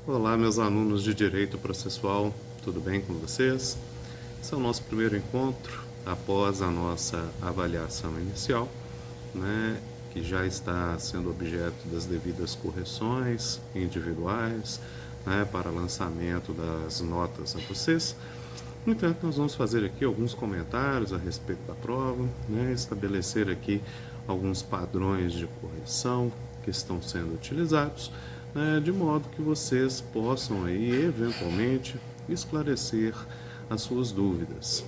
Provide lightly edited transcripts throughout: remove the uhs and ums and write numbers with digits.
Olá, meus alunos de Direito Processual, tudo bem com vocês? Esse é o nosso primeiro encontro após a nossa avaliação inicial, que já está sendo objeto das devidas correções individuais, para lançamento das notas a vocês. No entanto, nós vamos fazer aqui alguns comentários a respeito da prova, estabelecer aqui alguns padrões de correção que estão sendo utilizados, de modo que vocês possam aí, eventualmente, esclarecer as suas dúvidas.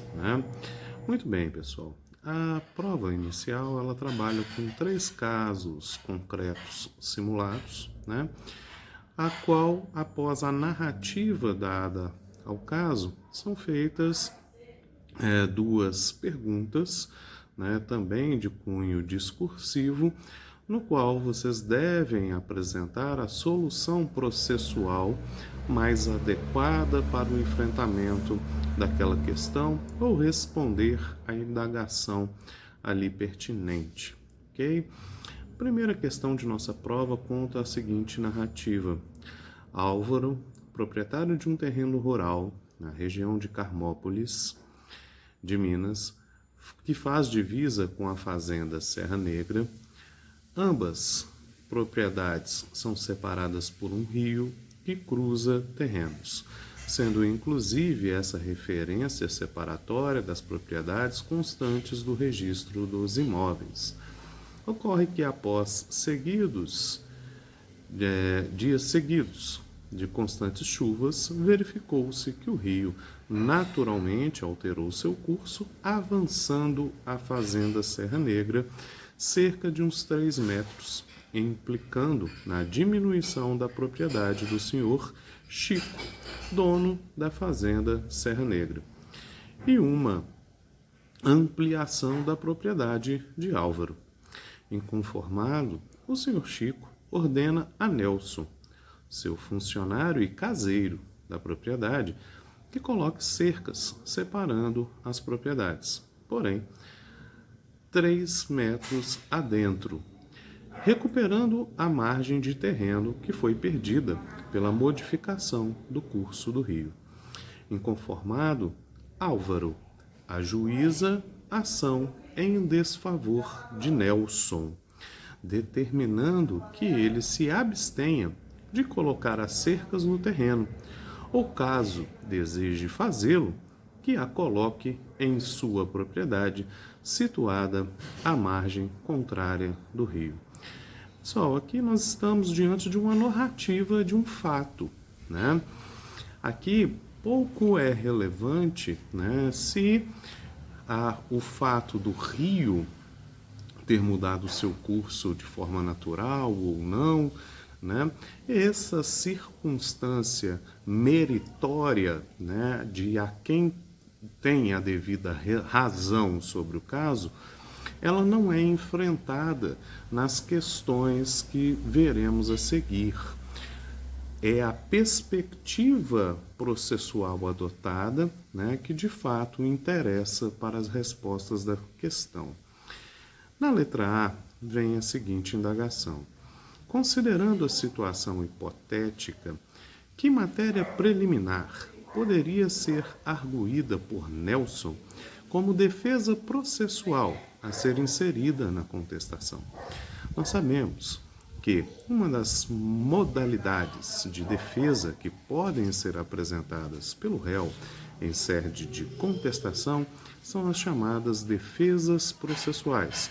Muito bem, pessoal. A prova inicial, ela trabalha com 3 casos concretos simulados, a qual, após a narrativa dada ao caso, são feitas 2 perguntas, também de cunho discursivo, no qual vocês devem apresentar a solução processual mais adequada para o enfrentamento daquela questão ou responder à indagação ali pertinente, ok? Primeira questão de nossa prova conta a seguinte narrativa. Álvaro, proprietário de um terreno rural na região de Carmópolis, de Minas, que faz divisa com a fazenda Serra Negra. Ambas propriedades são separadas por um rio que cruza terrenos, sendo inclusive essa referência separatória das propriedades constantes do registro dos imóveis. Ocorre que após dias seguidos de constantes chuvas, verificou-se que o rio naturalmente alterou seu curso, avançando a fazenda Serra Negra cerca de uns 3 metros, implicando na diminuição da propriedade do senhor Chico, dono da fazenda Serra Negra, e uma ampliação da propriedade de Álvaro. Inconformado, o senhor Chico ordena a Nelson, seu funcionário e caseiro da propriedade, que coloque cercas separando as propriedades. Porém, 3 metros adentro, recuperando a margem de terreno que foi perdida pela modificação do curso do rio. Inconformado, Álvaro ajuiza ação em desfavor de Nelson, determinando que ele se abstenha de colocar as cercas no terreno, ou caso deseje fazê-lo, que a coloque em sua propriedade, situada à margem contrária do rio. Pessoal, aqui nós estamos diante de uma narrativa de um fato, Aqui pouco é relevante, se o fato do rio ter mudado seu curso de forma natural ou não, essa circunstância meritória, de a quem tem a devida razão sobre o caso, ela não é enfrentada nas questões que veremos a seguir. É a perspectiva processual adotada, que de fato interessa para as respostas da questão. Na letra A, vem a seguinte indagação. Considerando a situação hipotética, que matéria preliminar poderia ser arguída por Nelson como defesa processual a ser inserida na contestação? Nós sabemos que uma das modalidades de defesa que podem ser apresentadas pelo réu em sede de contestação são as chamadas defesas processuais,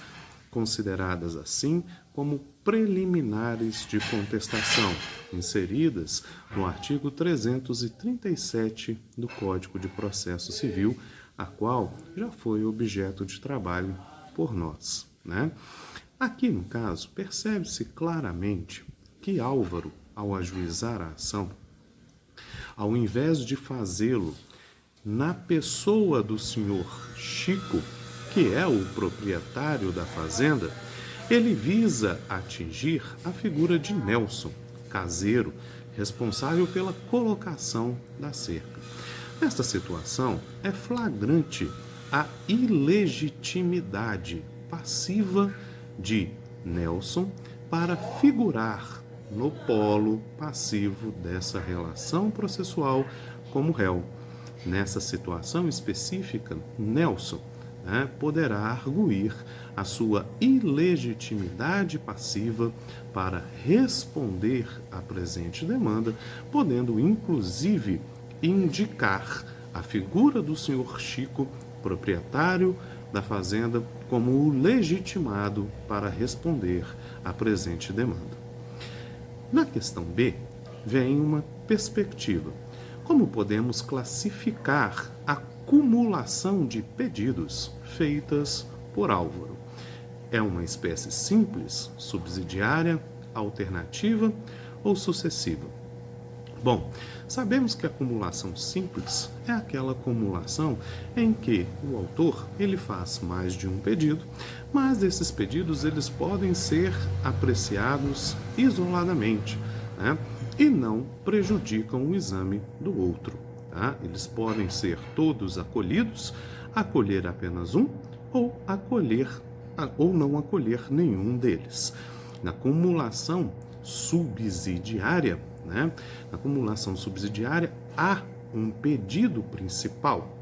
consideradas assim como preliminares de contestação, inseridas no artigo 337 do Código de Processo Civil, a qual já foi objeto de trabalho por nós. Aqui, no caso, percebe-se claramente que Álvaro, ao ajuizar a ação, ao invés de fazê-lo na pessoa do senhor Chico, que é o proprietário da fazenda, ele visa atingir a figura de Nelson, caseiro, responsável pela colocação da cerca. Nesta situação, é flagrante a ilegitimidade passiva de Nelson para figurar no polo passivo dessa relação processual como réu. Nessa situação específica, Nelson poderá arguir a sua ilegitimidade passiva para responder à presente demanda, podendo inclusive indicar a figura do senhor Chico, proprietário da fazenda, como o legitimado para responder à presente demanda. Na questão B, vem uma perspectiva. Como podemos classificar a acumulação de pedidos feitas por Álvaro? É uma espécie simples, subsidiária, alternativa ou sucessiva? Bom, sabemos que a acumulação simples é aquela acumulação em que o autor ele faz mais de um pedido, mas esses pedidos eles podem ser apreciados isoladamente, e não prejudicam o exame do outro. Eles podem ser todos acolhidos, acolher apenas um ou não acolher nenhum deles. Na acumulação subsidiária, na acumulação subsidiária há um pedido principal,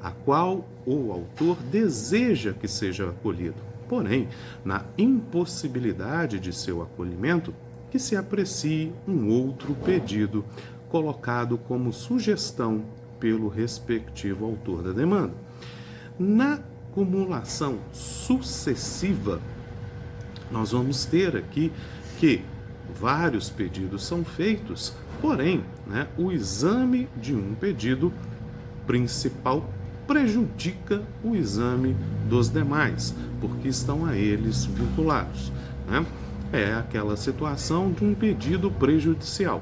a qual o autor deseja que seja acolhido. Porém, na impossibilidade de seu acolhimento, que se aprecie um outro pedido colocado como sugestão pelo respectivo autor da demanda. Na acumulação sucessiva, nós vamos ter aqui que vários pedidos são feitos, porém, o exame de um pedido principal prejudica o exame dos demais, porque estão a eles vinculados. É aquela situação de um pedido prejudicial.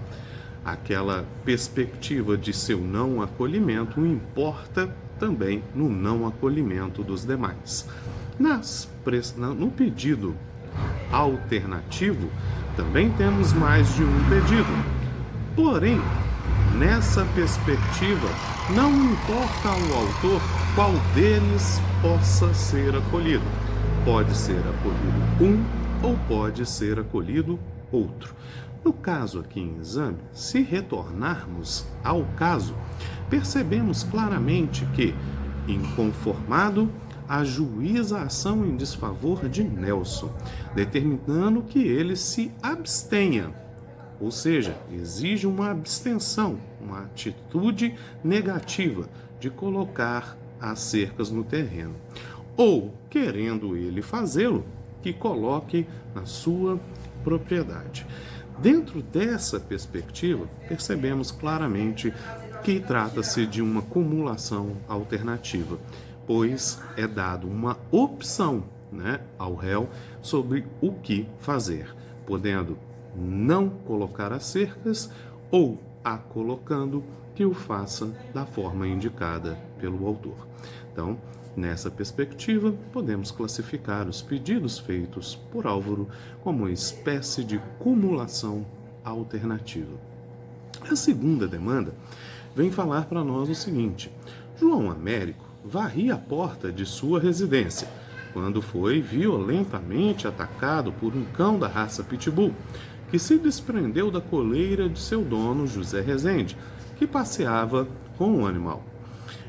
Aquela perspectiva de seu não acolhimento importa também no não acolhimento dos demais. No pedido alternativo, também temos mais de um pedido. Porém, nessa perspectiva, não importa ao autor qual deles possa ser acolhido. Pode ser acolhido um ou pode ser acolhido outro. No caso aqui em exame, se retornarmos ao caso, percebemos claramente que, inconformado, ajuiza a ação em desfavor de Nelson, determinando que ele se abstenha, ou seja, exige uma abstenção, uma atitude negativa de colocar as cercas no terreno. Ou, querendo ele fazê-lo, que coloque na sua propriedade. Dentro dessa perspectiva, percebemos claramente que trata-se de uma acumulação alternativa, pois é dado uma opção ao réu sobre o que fazer, podendo não colocar as cercas ou a colocando, que o faça da forma indicada pelo autor. Então, nessa perspectiva, podemos classificar os pedidos feitos por Álvaro como uma espécie de cumulação alternativa. A segunda demanda vem falar para nós o seguinte: João Américo varria a porta de sua residência quando foi violentamente atacado por um cão da raça Pitbull, que se desprendeu da coleira de seu dono, José Rezende, que passeava com o animal.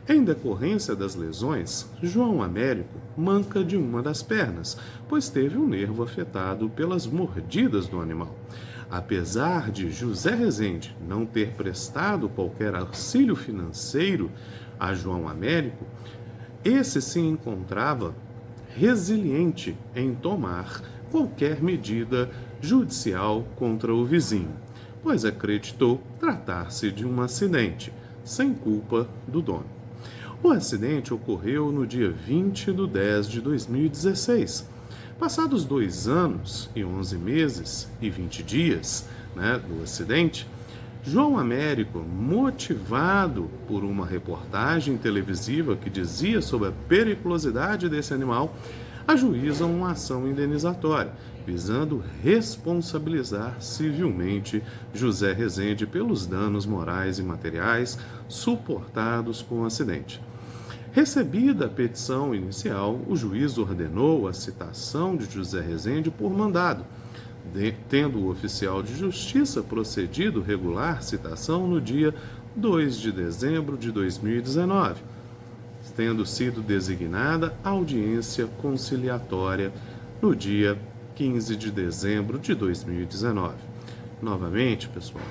Em decorrência das lesões, João Américo manca de uma das pernas, pois teve o nervo afetado pelas mordidas do animal. Apesar de José Rezende não ter prestado qualquer auxílio financeiro a João Américo, esse se encontrava resiliente em tomar qualquer medida judicial contra o vizinho, pois acreditou tratar-se de um acidente, sem culpa do dono. O acidente ocorreu no dia 20 de 10 de 2016. Passados 2 anos e 11 meses e 20 dias do acidente, João Américo, motivado por uma reportagem televisiva que dizia sobre a periculosidade desse animal, ajuiza uma ação indenizatória, visando responsabilizar civilmente José Rezende pelos danos morais e materiais suportados com o acidente. Recebida a petição inicial, o juiz ordenou a citação de José Rezende por mandado, tendo o oficial de justiça procedido regular citação no dia 2 de dezembro de 2019, tendo sido designada audiência conciliatória no dia 15 de dezembro de 2019. Novamente, pessoal,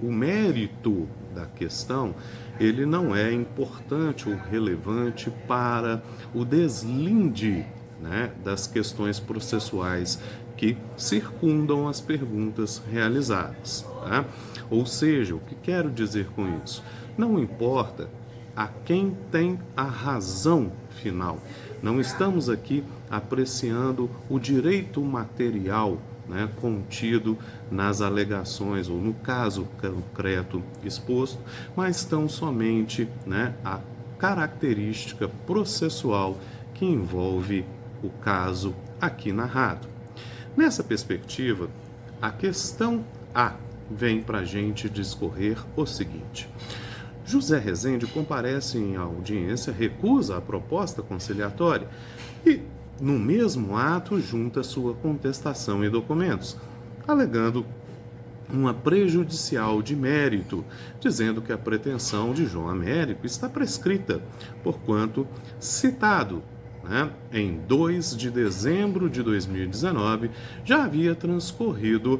o mérito da questão, ele não é importante ou relevante para o deslinde, né, das questões processuais que circundam as perguntas realizadas. Tá? Ou seja, o que quero dizer com isso? Não importa a quem tem a razão final. Não estamos aqui apreciando o direito material, né, contido nas alegações, ou no caso concreto exposto, mas tão somente, né, a característica processual que envolve o caso aqui narrado. Nessa perspectiva, a questão A vem para a gente discorrer o seguinte: José Rezende comparece em audiência, recusa a proposta conciliatória e, no mesmo ato, junta sua contestação e documentos, alegando uma prejudicial de mérito, dizendo que a pretensão de João Américo está prescrita, porquanto citado, né, em 2 de dezembro de 2019, já havia transcorrido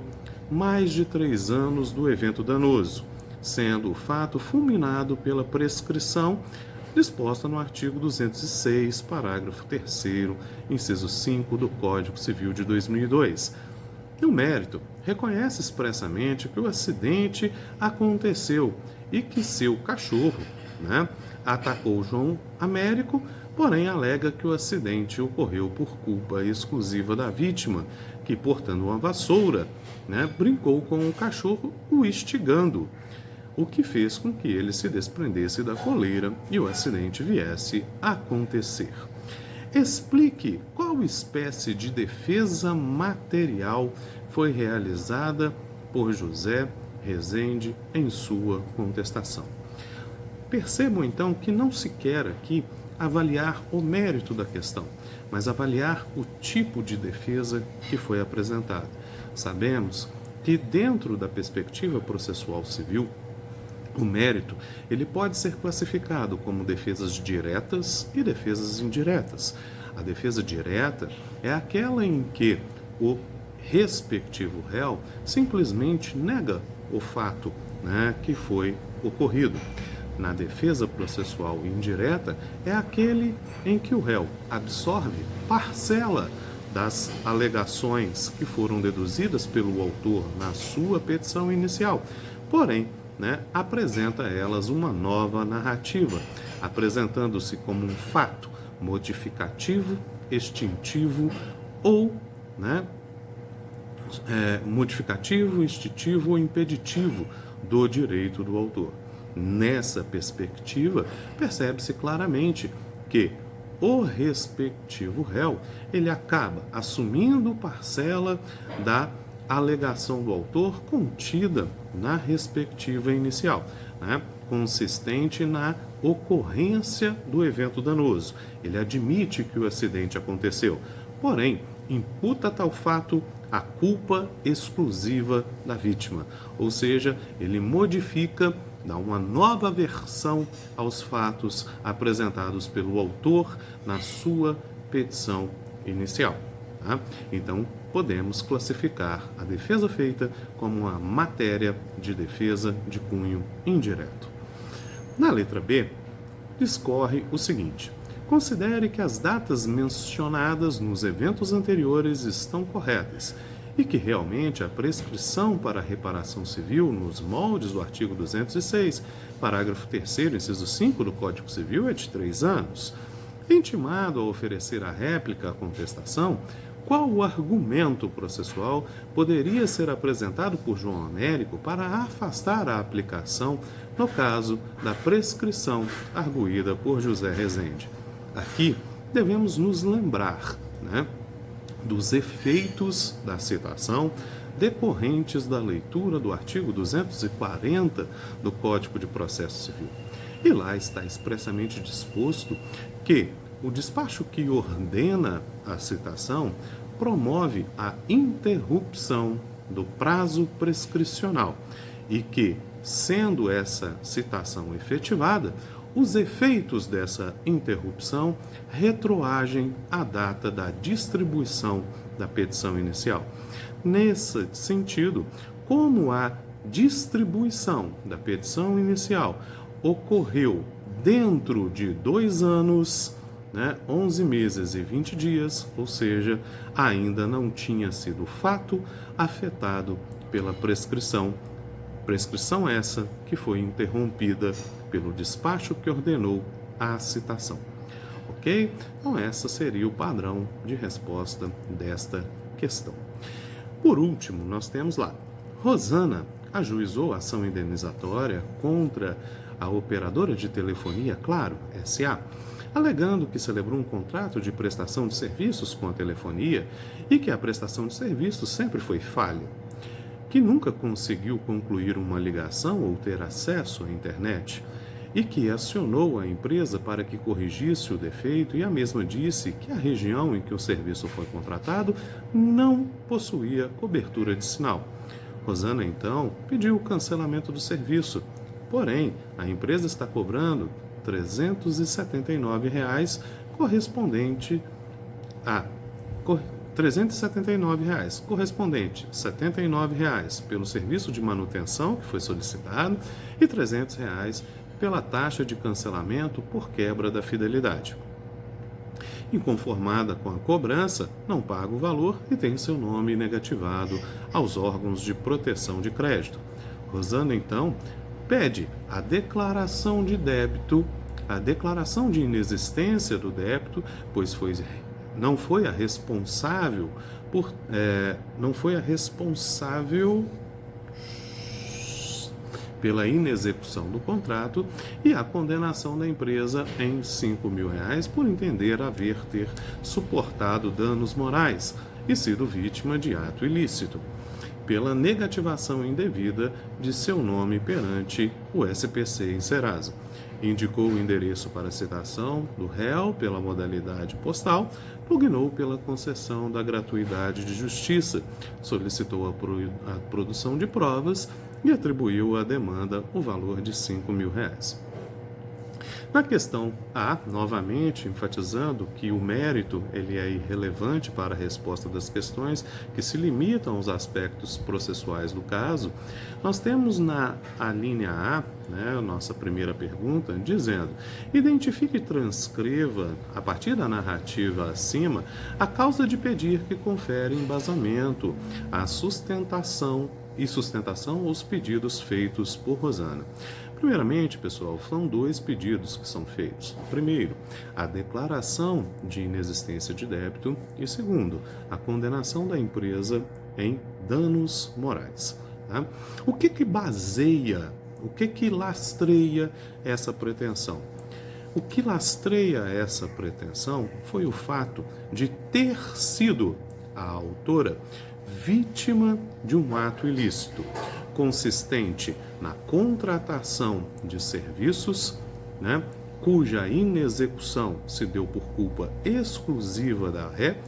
mais de 3 anos do evento danoso, sendo o fato fulminado pela prescrição disposta no artigo 206, parágrafo 3º, inciso 5 do Código Civil de 2002. No mérito, reconhece expressamente que o acidente aconteceu e que seu cachorro, né, atacou João Américo, porém alega que o acidente ocorreu por culpa exclusiva da vítima, que, portando uma vassoura, né, brincou com o cachorro, o instigando, o que fez com que ele se desprendesse da coleira e o acidente viesse a acontecer. Explique qual espécie de defesa material foi realizada por José Rezende em sua contestação. Percebam então que não se quer aqui avaliar o mérito da questão, mas avaliar o tipo de defesa que foi apresentada. Sabemos que dentro da perspectiva processual civil, o mérito, ele pode ser classificado como defesas diretas e defesas indiretas. A defesa direta é aquela em que o respectivo réu simplesmente nega o fato, né, que foi ocorrido. Na defesa processual indireta é aquele em que o réu absorve parcela das alegações que foram deduzidas pelo autor na sua petição inicial, porém, né, apresenta a elas uma nova narrativa, apresentando-se como um fato modificativo, extintivo ou, né, modificativo, extintivo ou impeditivo do direito do autor. Nessa perspectiva, percebe-se claramente que o respectivo réu, ele acaba assumindo parcela da alegação do autor contida na respectiva inicial, né, consistente na ocorrência do evento danoso. Ele admite que o acidente aconteceu, porém, imputa tal fato a culpa exclusiva da vítima, ou seja, ele modifica, dá uma nova versão aos fatos apresentados pelo autor na sua petição inicial. Tá? Então, podemos classificar a defesa feita como uma matéria de defesa de cunho indireto. Na letra B, discorre o seguinte: considere que as datas mencionadas nos eventos anteriores estão corretas e que realmente a prescrição para a reparação civil nos moldes do artigo 206, parágrafo 3º, inciso 5 do Código Civil é de 3 anos. Intimado a oferecer a réplica à contestação, qual o argumento processual poderia ser apresentado por João Américo para afastar a aplicação no caso da prescrição arguída por José Rezende? Aqui devemos nos lembrar, né, dos efeitos da citação decorrentes da leitura do artigo 240 do Código de Processo Civil. E lá está expressamente disposto que o despacho que ordena a citação promove a interrupção do prazo prescricional e que, sendo essa citação efetivada, os efeitos dessa interrupção retroagem à data da distribuição da petição inicial. Nesse sentido, como a distribuição da petição inicial ocorreu dentro de 2 anos, 11 meses e 20 dias, ou seja, ainda não tinha sido fato afetado pela prescrição. Prescrição essa que foi interrompida pelo despacho que ordenou a citação. Ok? Então, essa seria o padrão de resposta desta questão. Por último, nós temos lá: Rosana ajuizou ação indenizatória contra a operadora de telefonia Claro S.A., alegando que celebrou um contrato de prestação de serviços com a telefonia e que a prestação de serviços sempre foi falha, que nunca conseguiu concluir uma ligação ou ter acesso à internet e que acionou a empresa para que corrigisse o defeito, e a mesma disse que a região em que o serviço foi contratado não possuía cobertura de sinal. Rosana, então, pediu o cancelamento do serviço, porém, a empresa está cobrando R$ 379 correspondente a R$ 379, correspondente a R$ 79 pelo serviço de manutenção que foi solicitado e R$ 300 pela taxa de cancelamento por quebra da fidelidade. Inconformada com a cobrança, não paga o valor e tem seu nome negativado aos órgãos de proteção de crédito. Rosana, então, pede a declaração de débito, a declaração de inexistência do débito, pois não foi a responsável pela inexecução do contrato, e a condenação da empresa em R$ 5.000 por entender haver ter suportado danos morais e sido vítima de ato ilícito, pela negativação indevida de seu nome perante o SPC em Serasa. Indicou o endereço para citação do réu pela modalidade postal, pugnou pela concessão da gratuidade de justiça, solicitou a produção de provas e atribuiu à demanda o valor de R$ 5.000. Na questão A, novamente enfatizando que o mérito ele é irrelevante para a resposta das questões que se limitam aos aspectos processuais do caso, nós temos na linha A, nossa primeira pergunta, dizendo: identifique e transcreva, a partir da narrativa acima, a causa de pedir que confere embasamento à sustentação aos pedidos feitos por Rosana. Primeiramente, pessoal, são 2 pedidos que são feitos. Primeiro, a declaração de inexistência de débito e segundo, a condenação da empresa em danos morais. Tá? O que baseia, o que lastreia essa pretensão? O que lastreia essa pretensão foi o fato de ter sido a autora vítima de um ato ilícito, consistente na contratação de serviços, cuja inexecução se deu por culpa exclusiva da ré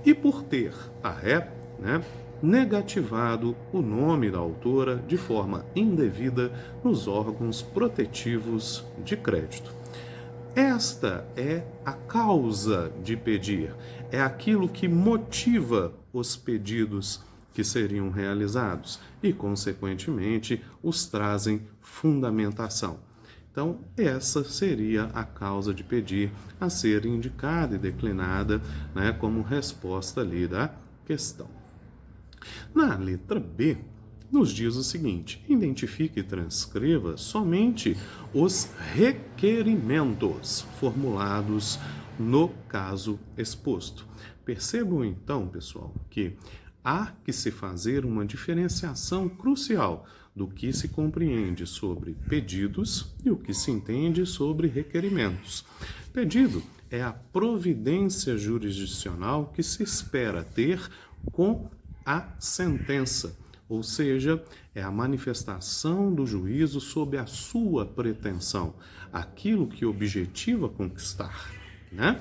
e por ter a ré, negativado o nome da autora de forma indevida nos órgãos protetivos de crédito. Esta é a causa de pedir, é aquilo que motiva os pedidos que seriam realizados e, consequentemente, os trazem fundamentação. Então, essa seria a causa de pedir a ser indicada e declinada, como resposta ali da questão. Na letra B, nos diz o seguinte: identifique e transcreva somente os requerimentos formulados no caso exposto. Percebam então, pessoal, que há que se fazer uma diferenciação crucial do que se compreende sobre pedidos e o que se entende sobre requerimentos. Pedido é a providência jurisdicional que se espera ter com a sentença, ou seja, é a manifestação do juízo sob a sua pretensão, aquilo que objetiva conquistar. né?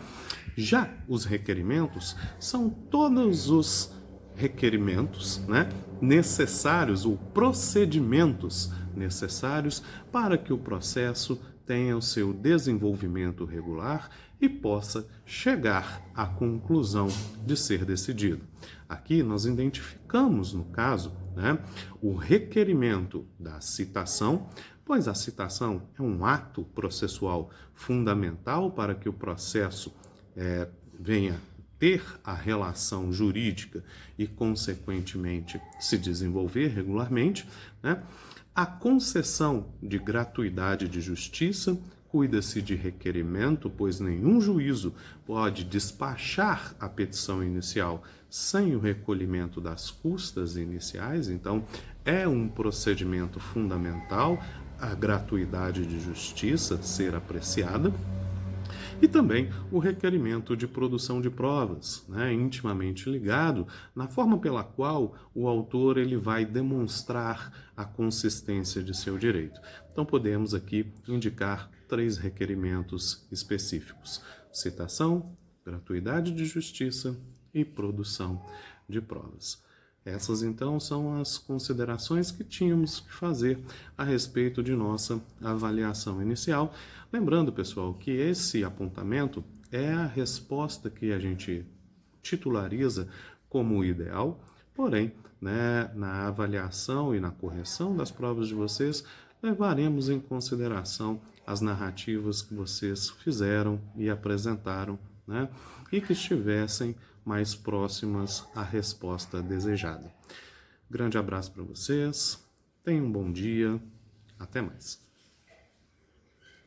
Já os requerimentos são todos os requerimentos, né, necessários ou procedimentos necessários para que o processo tenha o seu desenvolvimento regular e possa chegar à conclusão de ser decidido. Aqui nós identificamos, no caso, né, o requerimento da citação, pois a citação é um ato processual fundamental para que o processo venha ter a relação jurídica e, consequentemente, se desenvolver regularmente, né? A concessão de gratuidade de justiça cuida-se de requerimento, pois nenhum juízo pode despachar a petição inicial sem o recolhimento das custas iniciais, então é um procedimento fundamental a gratuidade de justiça ser apreciada. E também o requerimento de produção de provas, né, intimamente ligado na forma pela qual o autor ele vai demonstrar a consistência de seu direito. Então podemos aqui indicar 3 requerimentos específicos: citação, gratuidade de justiça e produção de provas. Essas, então, são as considerações que tínhamos que fazer a respeito de nossa avaliação inicial. Lembrando, pessoal, que esse apontamento é a resposta que a gente titulariza como ideal, porém, né, na avaliação e na correção das provas de vocês, levaremos em consideração as narrativas que vocês fizeram e apresentaram, né, e que estivessem mais próximas à resposta desejada. Grande abraço para vocês, tenham um bom dia, até mais.